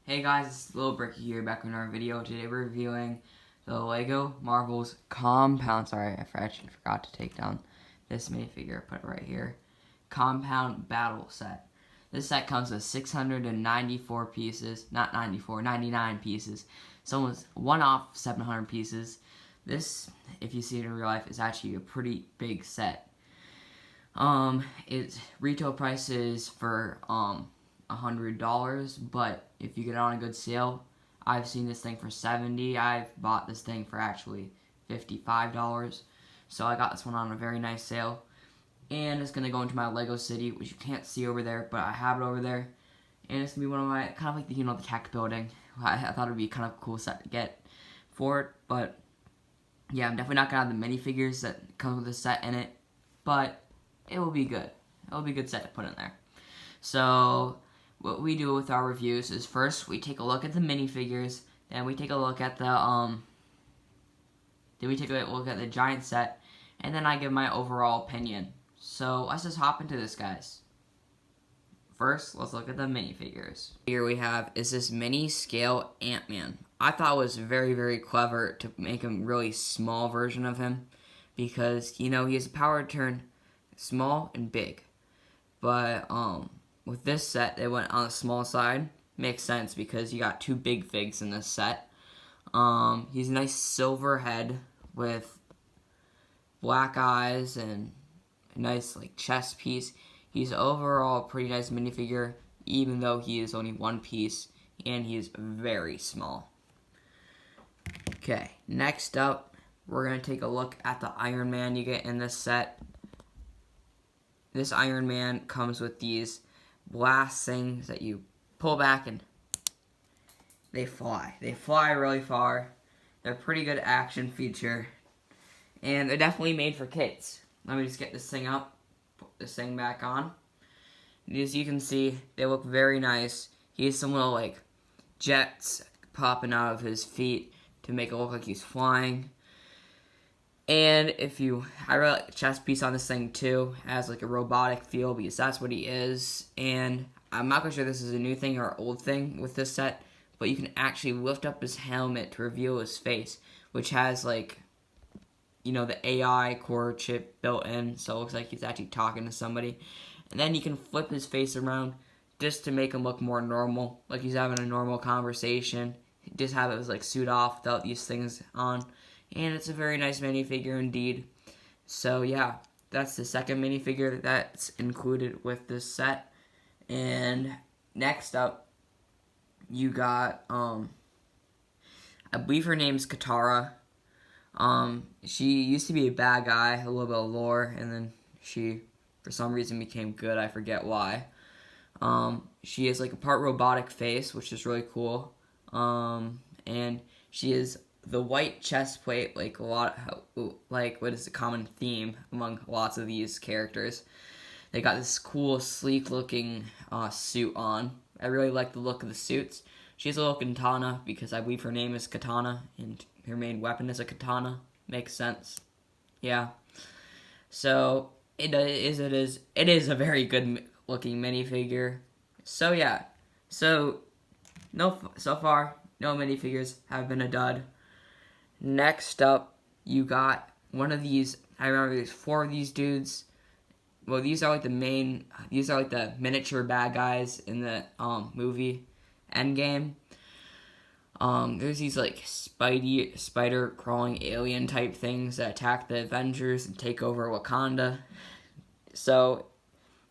Hey guys, it's Little Bricky here, back in our video. Today we're reviewing the Lego Marvel's Compound. Sorry, I actually forgot to take down this minifigure. Put it right here. Compound Battle Set. This set comes with 694 pieces, not 94, 99 pieces. So almost one off 700 pieces. This, if you see it in real life, is actually a pretty big set. Its retail price is for $100, but if you get it on a good sale, I've seen this thing for $70. I've bought this thing for actually $55. So I got this one on a very nice sale. And it's gonna go into my Lego City, which you can't see over there, but I have it over there. And it's gonna be one of my, kind of like the tech building. I thought it would be kind of a cool set to get for it, but yeah, I'm definitely not gonna have the minifigures that come with the set in it, but it will be good. It will be a good set to put in there. So what we do with our reviews is first we take a look at the minifigures, then we take a look at the giant set, and then I give my overall opinion. So let's just hop into this, guys. First, let's look at the minifigures. Here we have is this mini scale Ant-Man. I thought it was very, very clever to make a really small version of him because he has the power to turn small and big. But with this set, they went on the small side. Makes sense because you got two big figs in this set. He's a nice silver head with black eyes and a nice chest piece. He's overall a pretty nice minifigure, even though he is only one piece and he is very small. Okay, next up, we're gonna take a look at the Iron Man you get in this set. This Iron Man comes with these blast things that you pull back and they fly. They fly really far. They're a pretty good action feature. And they're definitely made for kids. Let me just get this thing up. Put this thing back on. And as you can see, they look very nice. He has some little jets popping out of his feet to make it look like he's flying. And I really like the chest piece on this thing too. It has a robotic feel because that's what he is. And I'm not quite sure this is a new thing or old thing with this set, but you can actually lift up his helmet to reveal his face, which has the AI core chip built in, so it looks like he's actually talking to somebody. And then you can flip his face around just to make him look more normal, like he's having a normal conversation. Just have his suit off without these things on. And it's a very nice minifigure indeed. So yeah, that's the second minifigure that's included with this set. And next up, you got, I believe her name's Katara. She used to be a bad guy, a little bit of lore, and then she, for some reason, became good. I forget why. She has a part robotic face, which is really cool. And she is the white chest plate, what is the common theme among lots of these characters. They got this cool, sleek-looking suit on. I really like the look of the suits. She has a little katana because I believe her name is Katana, and her main weapon is a katana. Makes sense. Yeah. So it is a very good-looking minifigure. So yeah. So far, no minifigures have been a dud. Next up, you got one of these. I remember there's four of these dudes. Well, these are the miniature bad guys in the movie Endgame. There's these spider crawling alien type things that attack the Avengers and take over Wakanda. So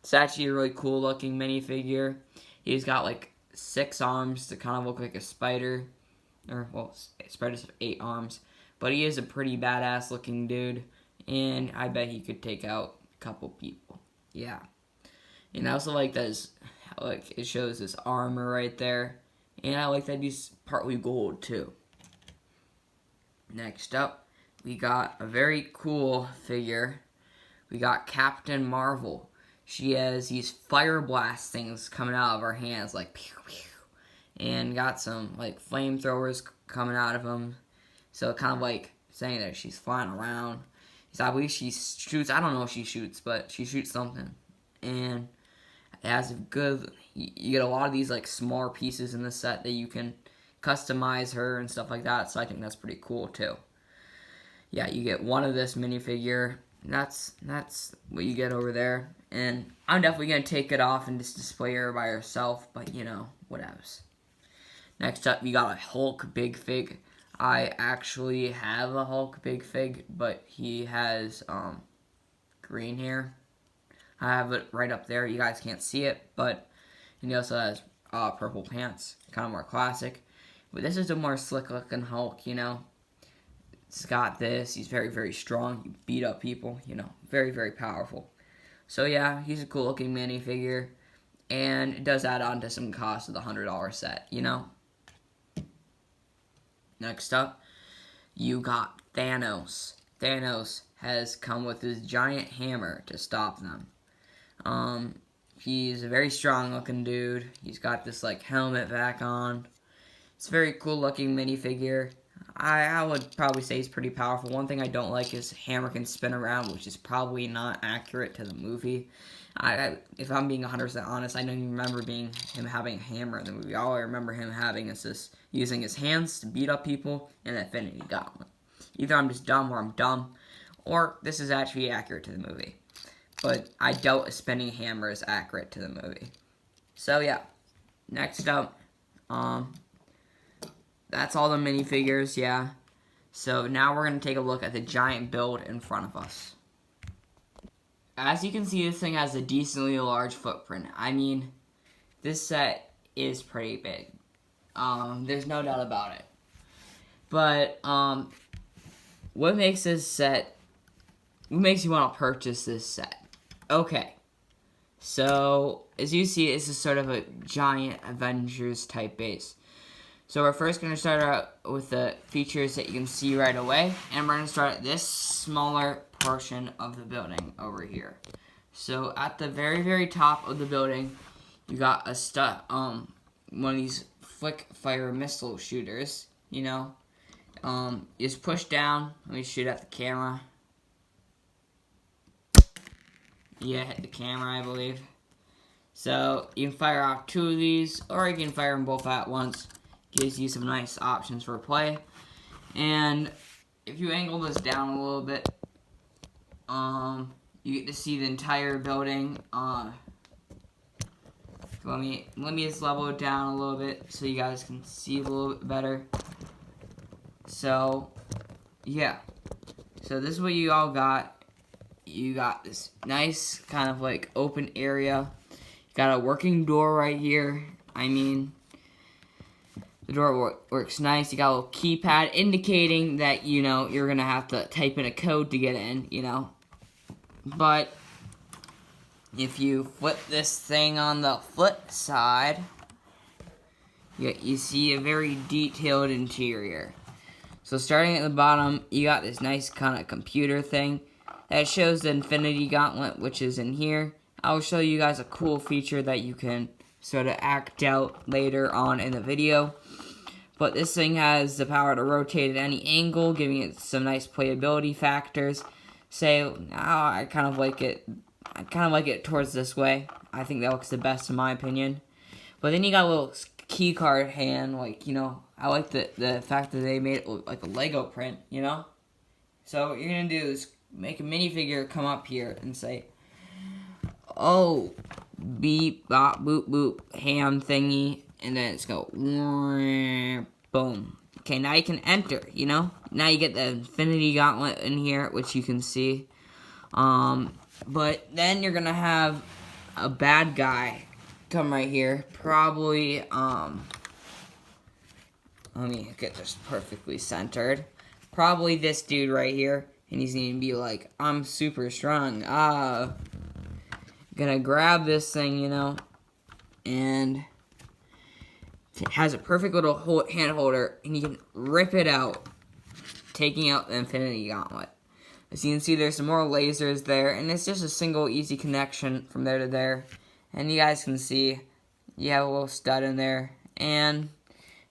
it's actually a really cool looking minifigure. He's got 6 arms to kind of look like a spider. Spiders have 8 arms. But he is a pretty badass looking dude. And I bet he could take out a couple people. Yeah. And I also like that it shows his armor right there. And I like that he's partly gold too. Next up, we got a very cool figure. We got Captain Marvel. She has these fire blast things coming out of her hands, pew, pew. And got some flamethrowers coming out of them, so kind of saying that she's flying around. So I believe she shoots. I don't know if she shoots, but she shoots something. And It has a good, you get a lot of these like small pieces in the set that you can customize her and stuff like that, so I think that's pretty cool too. Yeah, you get one of this minifigure. That's what you get over there. And I'm definitely going to take it off and just display her by herself, but you know, whatevs. Next up, you got a Hulk Big Fig. I actually have a Hulk Big Fig, but he has green hair. I have it right up there. You guys can't see it, but and he also has purple pants, kind of more classic. But this is a more slick looking Hulk, you know. It's got this. He's very, very strong. He beat up people, you know. Very, very powerful. So yeah, he's a cool looking minifigure. And it does add on to some cost of the $100 set, you know. Next up, you got Thanos. Thanos has come with his giant hammer to stop them. He's a very strong looking dude. He's got this like helmet back on. It's a very cool looking minifigure. I would probably say he's pretty powerful. One thing I don't like is hammer can spin around, which is probably not accurate to the movie. If I'm being 100% honest, I don't even remember him having a hammer in the movie. All I remember him having is just using his hands to beat up people in Infinity Gauntlet. Either I'm just dumb or I'm dumb, or this is actually accurate to the movie. But I doubt a spinning hammer is accurate to the movie. So yeah, next up, that's all the minifigures, yeah. So now we're going to take a look at the giant build in front of us. As you can see, this thing has a decently large footprint. I mean, this set is pretty big. There's no doubt about it. But, what makes this set, what makes you want to purchase this set? Okay. So, as you see, this is sort of a giant Avengers type base. So we're first going to start out with the features that you can see right away. And we're going to start at this smaller portion of the building over here. So at the very, very top of the building, you got one of these flick fire missile shooters, you know. You just push down. Let me shoot at the camera. Yeah, hit the camera, I believe. So you can fire off 2 of these, or you can fire them both at once. Gives you some nice options for play. And if you angle this down a little bit, you get to see the entire building. Let me just level it down a little bit so you guys can see a little bit better. So yeah, so this is what you all got. You got this nice kind of like open area. You got a working door right here. I mean, the door works nice. You got a little keypad indicating that, you know, you're going to have to type in a code to get in, you know. But if you flip this thing on the flip side, you see a very detailed interior. So starting at the bottom, you got this nice kind of computer thing that shows the Infinity Gauntlet, which is in here. I'll show you guys a cool feature that you can sort of act out later on in the video. But this thing has the power to rotate at any angle, giving it some nice playability factors. I kind of like it. I kind of like it towards this way. I think that looks the best in my opinion. But then you got a little key card hand, like, you know, I like the fact that they made it look like a Lego print, you know? So what you're going to do is make a minifigure come up here and say, oh, beep, bop, boop, boop, ham thingy, and then it's go, boom. Okay, now you can enter, you know? Now you get the Infinity Gauntlet in here, which you can see. But then you're going to have a bad guy come right here. Probably, let me get this perfectly centered. Probably this dude right here. And he's going to be like, I'm super strong. Gonna grab this thing, you know. And it has a perfect little hand holder. And you can rip it out, taking out the Infinity Gauntlet. As you can see, there's some more lasers there, and it's just a single easy connection from there to there. And you guys can see, you have a little stud in there. And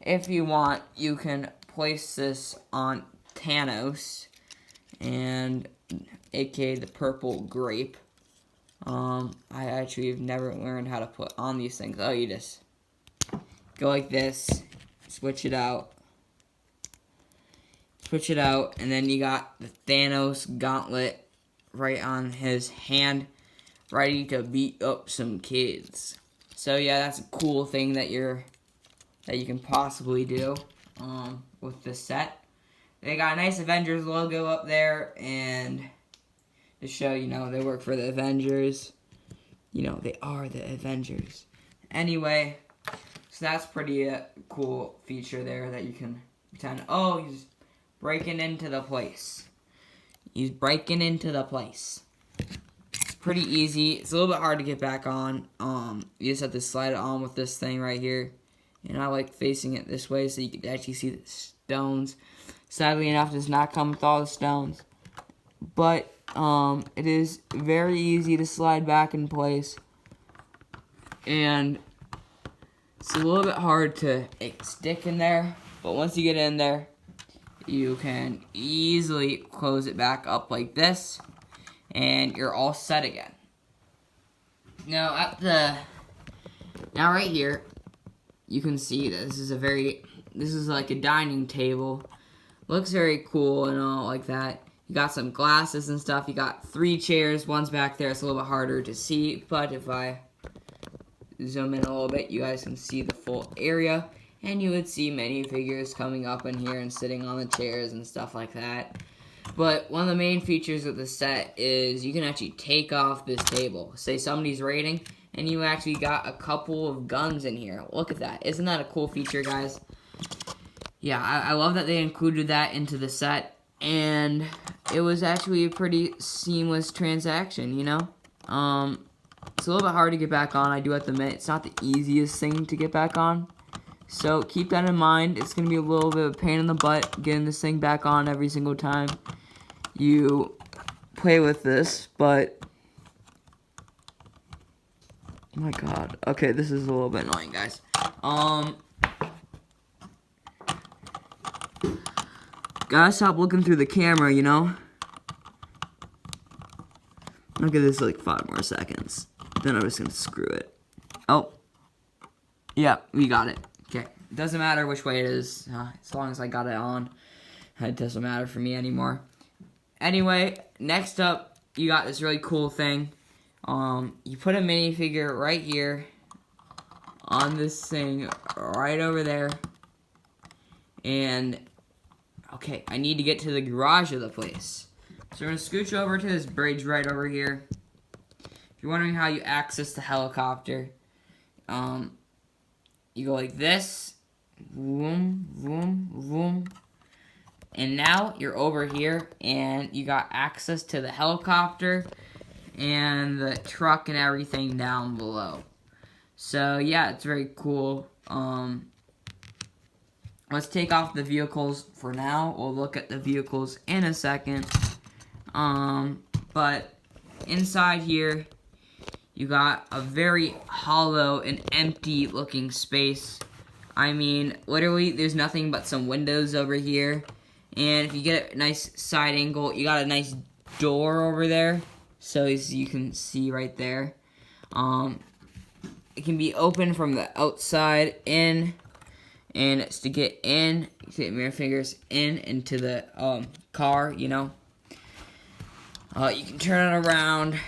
if you want, you can place this on Thanos, and aka the purple grape. I actually have never learned how to put on these things. Oh, you just go like this, switch it out, and then you got the Thanos gauntlet right on his hand, ready to beat up some kids. So yeah, that's a cool thing that you can possibly do with this set. They got a nice Avengers logo up there, and to show, they work for the Avengers. They are the Avengers. Anyway, so that's pretty cool feature there that you can pretend. Oh, he's breaking into the place. He's breaking into the place. It's pretty easy. It's a little bit hard to get back on. You just have to slide it on with this thing right here. And I like facing it this way so you can actually see the stones. Sadly enough, it does not come with all the stones. But it is very easy to slide back in place. And it's a little bit hard to stick in there. But once you get in there, you can easily close it back up like this. And you're all set again. Now right here, you can see that this is like a dining table. Looks very cool and all like that. You got some glasses and stuff. You got 3 chairs. One's back there. It's a little bit harder to see, but if I zoom in a little bit, you guys can see the full area. And you would see many figures coming up in here and sitting on the chairs and stuff like that. But one of the main features of the set is you can actually take off this table. Say somebody's raiding, and you actually got a couple of guns in here. Look at that. Isn't that a cool feature, guys? Yeah, I love that they included that into the set. And it was actually a pretty seamless transaction, It's a little bit hard to get back on, I do have to admit. It's not the easiest thing to get back on. So keep that in mind. It's going to be a little bit of a pain in the butt getting this thing back on every single time you play with this, but oh my god. Okay, this is a little bit annoying, guys. Gotta stop looking through the camera, I'll give this like 5 more seconds. Then I'm just gonna screw it. Oh. Yeah, we got it. Okay. Doesn't matter which way it is, as long as I got it on. It doesn't matter for me anymore. Anyway, next up, you got this really cool thing. You put a minifigure right here on this thing right over there. And, okay, I need to get to the garage of the place. So we're going to scooch over to this bridge right over here. If you're wondering how you access the helicopter, you go like this. Vroom, vroom, vroom. And now you're over here, and you got access to the helicopter and the truck and everything down below. So, yeah, it's very cool. Let's take off the vehicles for now. We'll look at the vehicles in a second. But inside here, you got a very hollow and empty looking space. I mean, literally, there's nothing but some windows over here. And if you get a nice side angle, you got a nice door over there. So as you can see right there. It can be open from the outside in. And it's to get in, you get your fingers into the car, You can turn it around,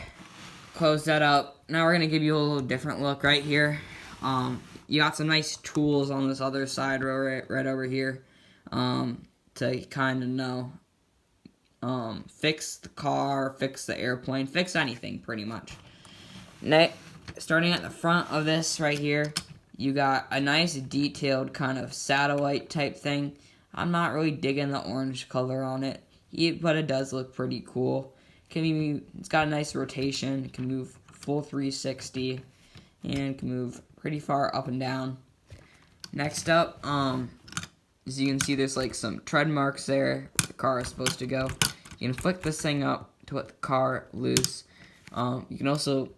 close that up. Now we're going to give you a little different look right here. You got some nice tools on this other side right over here. To kind of know, fix the car, fix the airplane, fix anything pretty much. Next, starting at the front of this right here, you got a nice detailed kind of satellite type thing. I'm not really digging the orange color on it, but it does look pretty cool. It's got a nice rotation. It can move full 360 and can move pretty far up and down. Next up, as you can see, there's like some tread marks there the car is supposed to go. You can flick this thing up to let the car loose. You can also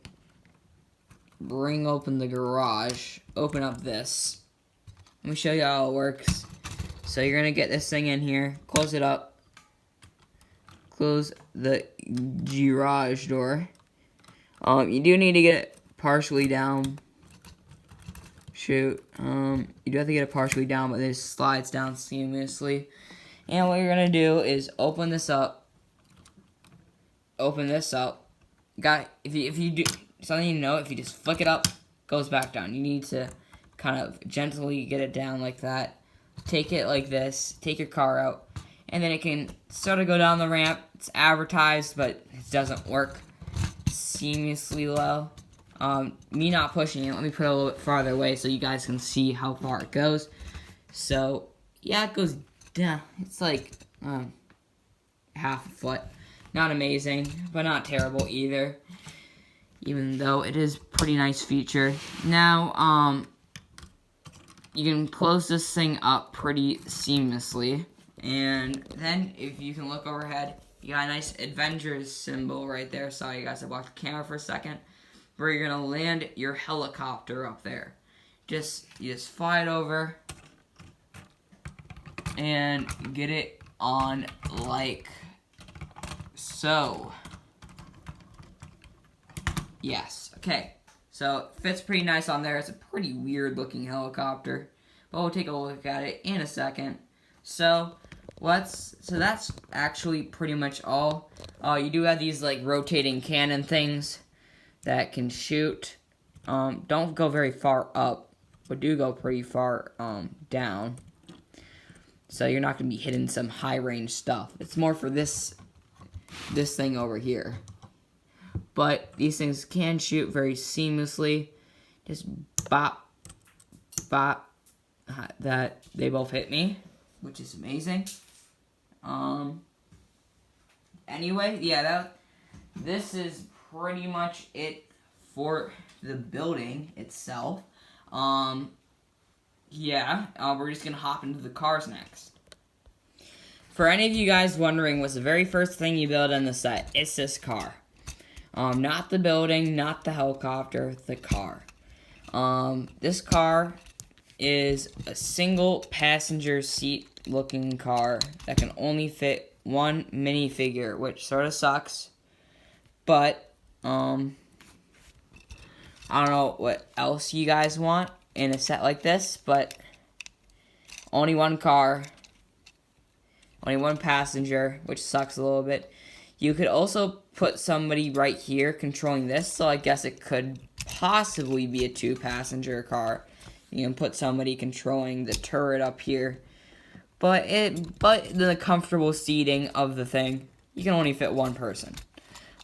bring open the garage, open up this. Let me show you how it works. So you're going to get this thing in here, close it up, close the garage door. You do need to get it partially down. Shoot. You do have to get it partially down, but it slides down seamlessly. And what you're gonna do is open this up. Open this up. If you do something, you know, if you just flick it up, it goes back down. You need to kind of gently get it down like that. Take it like this. Take your car out, and then it can sort of go down the ramp. It's advertised, but it doesn't work seamlessly well. Me not pushing it. Let me put it a little bit farther away so you guys can see how far it goes. So yeah, it goes down. It's like half a foot. Not amazing, but not terrible either. Even though it is a pretty nice feature. Now, you can close this thing up pretty seamlessly. And then, if you can look overhead, you got a nice Avengers symbol right there. Sorry, you guys, I blocked the camera for a second. Where you're gonna land your helicopter up there. You just fly it over and get it on like so. Yes. Okay. So it fits pretty nice on there. It's a pretty weird looking helicopter, but we'll take a look at it in a second. So that's actually pretty much all. You do have these like rotating cannon things that can shoot. Don't go very far up, but do go pretty far down. So you're not gonna be hitting some high range stuff. It's more for this thing over here. But these things can shoot very seamlessly. Just bop, bop. That they both hit me, which is amazing. Anyway, yeah, this is pretty much it for the building itself. Yeah, we're just gonna hop into the cars next. For any of you guys wondering, what's the very first thing you build on the set? It's this car. Not the building, not the helicopter, the car. This car is a single passenger seat looking car that can only fit one minifigure, which sort of sucks. But, I don't know what else you guys want in a set like this, but only one car, only one passenger, which sucks a little bit. You could also put somebody right here controlling this, so I guess it could possibly be a two-passenger car. You can put somebody controlling the turret up here, but the comfortable seating of the thing, you can only fit one person.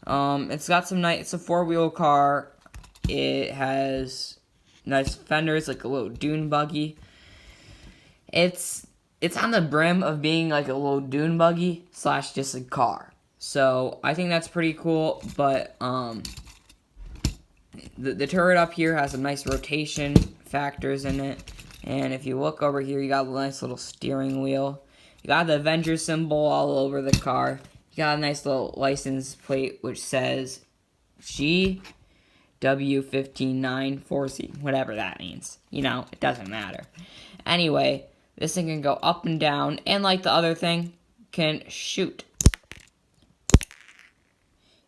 It's got some nice. It's a four-wheel car. It has nice fenders, like a little dune buggy. It's on the brim of being like a little dune buggy / just a car. So I think that's pretty cool. But the turret up here has some nice rotation factors in it. And if you look over here, you got a nice little steering wheel. You got the Avengers symbol all over the car. You got a nice little license plate which says GW15940, whatever that means. You know, it doesn't matter. Anyway, this thing can go up and down, and like the other thing, can shoot.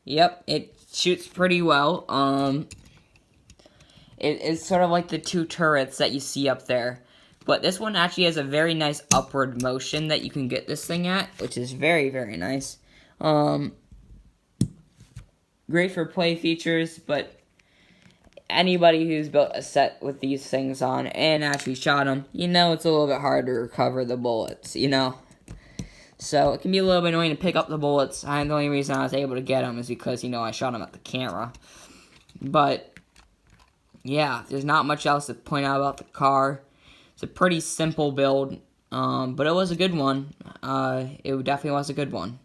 Yep, it shoots pretty well. It's sort of like the two turrets that you see up there. But this one actually has a very nice upward motion that you can get this thing at, which is very, very nice. Great for play features, but anybody who's built a set with these things on and actually shot them, you know it's a little bit hard to recover the bullets, you know? So it can be a little bit annoying to pick up the bullets. The only reason I was able to get them is because, you know, I shot them at the camera. But yeah, there's not much else to point out about the car. It's a pretty simple build, but it was a good one. It definitely was a good one.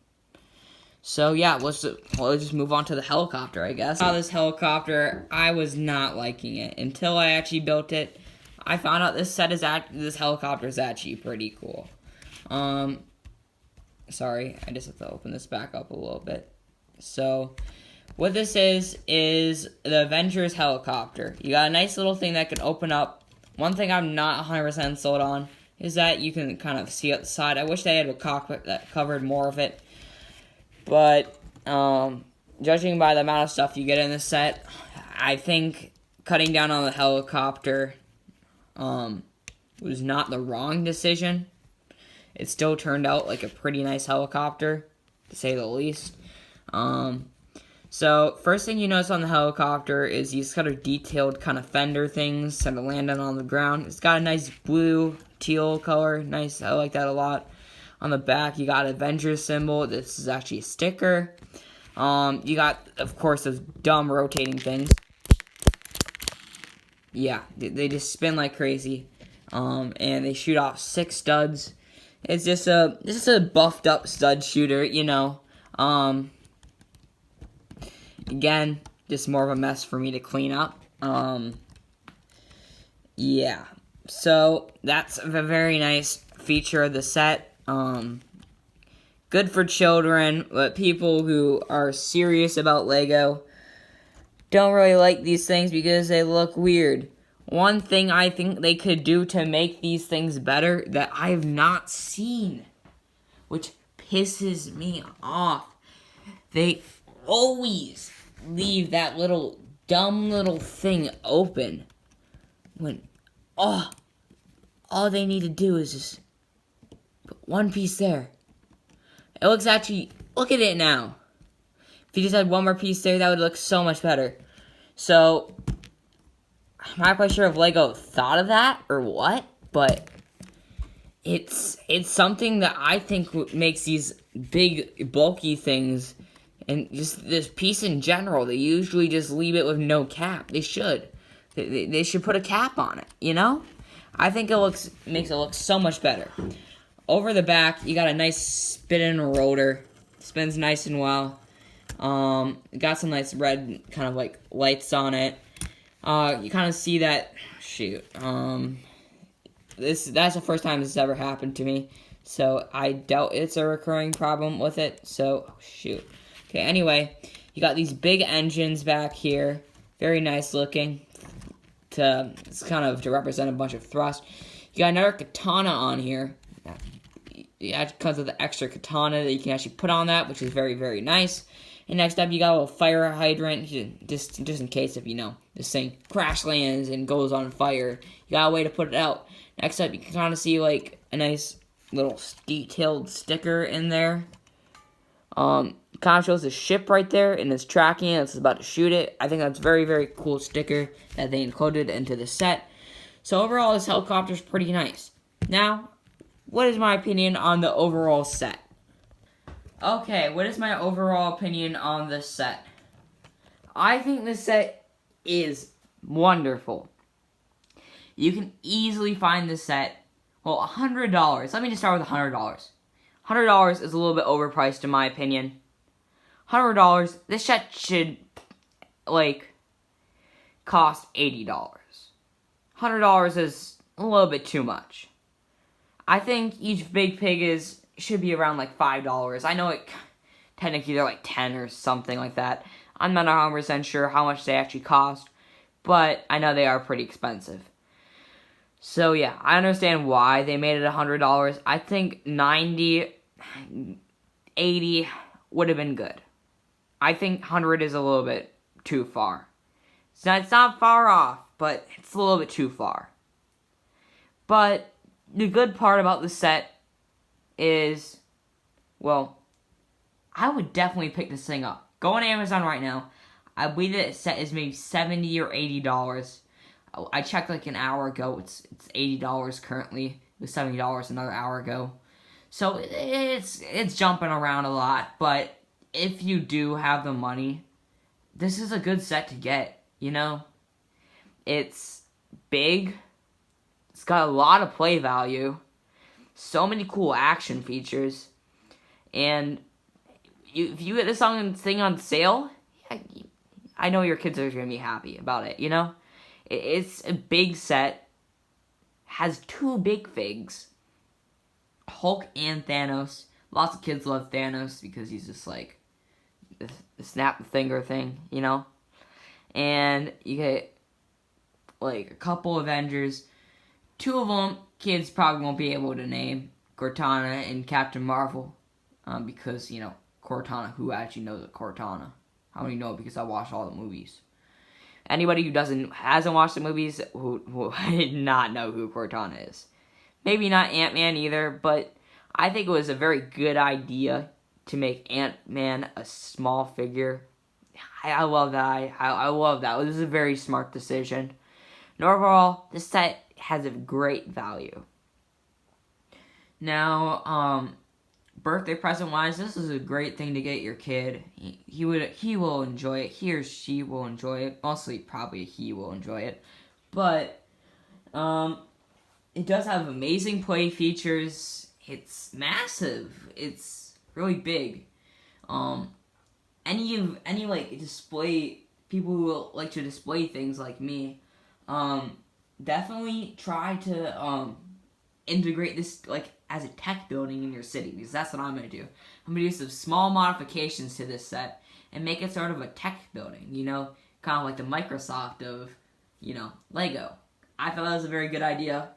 So yeah, let's just move on to the helicopter, I guess. This helicopter, I was not liking it until I actually built it. I found out this helicopter is actually pretty cool. Sorry, I just have to open this back up a little bit. So what this is the Avengers helicopter. You got a nice little thing that can open up. One thing I'm not 100% sold on is that you can kind of see out the side. I wish they had a cockpit that covered more of it. But judging by the amount of stuff you get in this set, I think cutting down on the helicopter was not the wrong decision. It still turned out like a pretty nice helicopter, to say the least. So first thing you notice on the helicopter is these kind of detailed kind of fender things that are landing on the ground. It's got a nice blue, teal color. Nice, I like that a lot. On the back, you got Avengers symbol. This is actually a sticker. You got, of course, those dumb rotating things. Yeah, they just spin like crazy. And they shoot off 6 studs. It's just a buffed up stud shooter, you know. Again, just more of a mess for me to clean up. Yeah. So that's a very nice feature of the set. Good for children, but people who are serious about Lego don't really like these things because they look weird. One thing I think they could do to make these things better that I have not seen, which pisses me off, they always leave that little dumb little thing open when all they need to do is just put one piece there. It looks actually, look at it now. If you just had one more piece there, that would look so much better. So, I'm not quite sure if Lego thought of that or what, but it's something that I think makes these big, bulky things, and just this piece in general, they usually just leave it with no cap. They should. They should put a cap on it, you know? I think it makes it look so much better. Over the back, you got a nice spinning rotor. Spins nice and well. Got some nice red kind of like lights on it. You kind of see that. Shoot. That's the first time this has ever happened to me. So I doubt it's a recurring problem with it. So shoot. Okay. Anyway, you got these big engines back here. Very nice looking. It's kind of to represent a bunch of thrust. You got another katana on here. Yeah, because of the extra katana that you can actually put on that, which is very, very nice. And next up, you got a little fire hydrant, just in case if, this thing crash lands and goes on fire. You got a way to put it out. Next up, you can kind of see, like, a nice little detailed sticker in there. Kind of shows the ship right there, and it's tracking it. It's about to shoot it. I think that's a very, very cool sticker that they included into the set. So overall, this helicopter is pretty nice. Now, what is my opinion on the overall set? Okay, what is my overall opinion on this set? I think this set is wonderful. You can easily find this set, well, $100. Let me just start with $100. $100 is a little bit overpriced in my opinion. $100, this set should, cost $80. $100 is a little bit too much. I think each Big Pig should be around $5. I know it technically they're 10 or something like that. I'm not 100% sure how much they actually cost, but I know they are pretty expensive. So yeah, I understand why they made it $100. I think 90, 80 would have been good. I think 100 is a little bit too far. It's not far off, but it's a little bit too far. But the good part about the set is, well, I would definitely pick this thing up. Go on Amazon right now. I believe that set is maybe $70 or $80. I checked an hour ago. It's $80 currently. It was $70 another hour ago. So it's jumping around a lot. But if you do have the money, this is a good set to get. It's big. It's got a lot of play value. So many cool action features. And if you get this thing on sale, I know your kids are going to be happy about it, It's a big set. Has 2 big figs. Hulk and Thanos. Lots of kids love Thanos because he's just the snap the finger thing, And you get a couple Avengers. 2 of them kids probably won't be able to name. Cortana and Captain Marvel. Because, Cortana, who actually knows a Cortana? I only know because I watched all the movies. Anybody who hasn't watched the movies who did not know who Cortana is. Maybe not Ant-Man either, but I think it was a very good idea to make Ant-Man a small figure. I love that. I love that. This is a very smart decision. And overall, this set has a great value. Now, birthday present wise, this is a great thing to get your kid. He will enjoy it. He or she will enjoy it. Mostly, probably he will enjoy it. But it does have amazing play features. It's massive. It's really big. Any like display people who like to display things like me, definitely try to integrate this like as a tech building in your city, because that's what I'm gonna do. I'm gonna do some small modifications to this set and make it sort of a tech building, you know, kind of like the Microsoft of, you know, Lego. I thought that was a very good idea.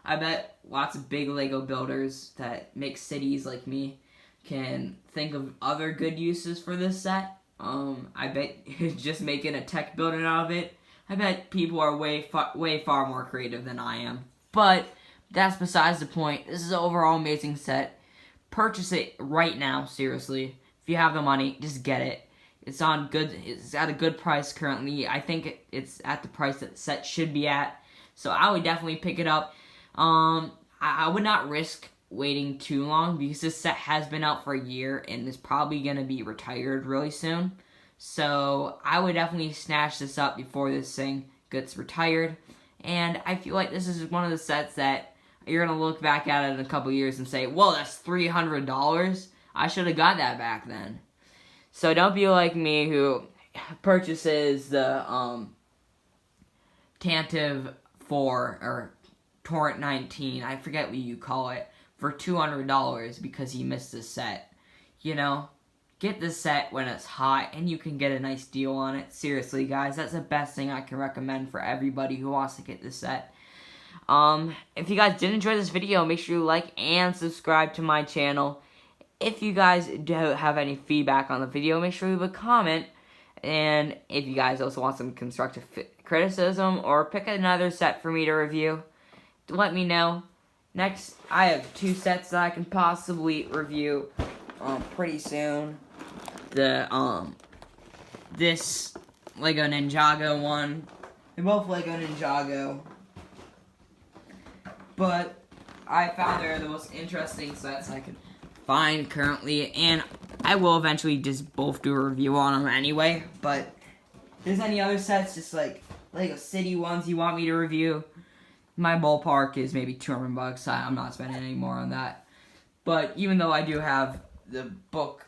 I bet lots of big Lego builders that make cities like me can think of other good uses for this set. I bet just making a tech building out of it, I bet people are way far more creative than I am. But that's besides the point. This is an overall amazing set. Purchase it right now, seriously. If you have the money, just get it. It's at a good price currently. I think it's at the price that the set should be at. So I would definitely pick it up. I would not risk waiting too long because this set has been out for a year and is probably going to be retired really soon. So I would definitely snatch this up before this thing gets retired. And I feel like this is one of the sets that you're going to look back at it in a couple years and say, well, that's $300. I should have got that back then. So don't be like me who purchases the Tantive 4 or Torrent 19, I forget what you call it, for $200 because he missed the set. You know, get the set when it's hot and you can get a nice deal on it. Seriously, guys, that's the best thing I can recommend for everybody who wants to get this set. If you guys did enjoy this video, make sure you like and subscribe to my channel. If you guys do have any feedback on the video, make sure you leave a comment. And if you guys also want some constructive criticism or pick another set for me to review, let me know. Next, I have 2 sets that I can possibly review pretty soon. This Lego Ninjago one. They're both Lego Ninjago. But I found they're the most interesting sets I can find currently, and I will eventually just both do a review on them anyway. But if there's any other sets, just like Lego City ones you want me to review, my ballpark is maybe $200. I'm not spending any more on that. But even though I do have the book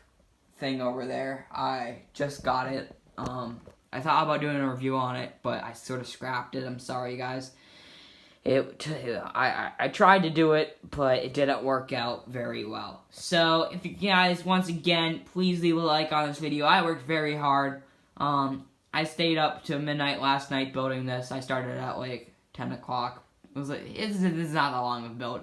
thing over there, I just got it. I thought about doing a review on it, but I sort of scrapped it. I'm sorry, guys. I tried to do it, but it didn't work out very well. So, if you guys, once again, please leave a like on this video. I worked very hard. I stayed up to midnight last night building this. I started at like 10 o'clock. It's not that long of a build.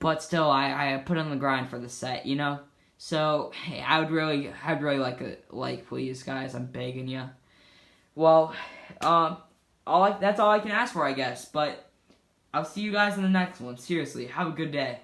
But still, I put in the grind for the set, you know? So, hey, I'd really like a like, please, guys. I'm begging you. Well, that's all I can ask for, I guess. But I'll see you guys in the next one. Seriously, have a good day.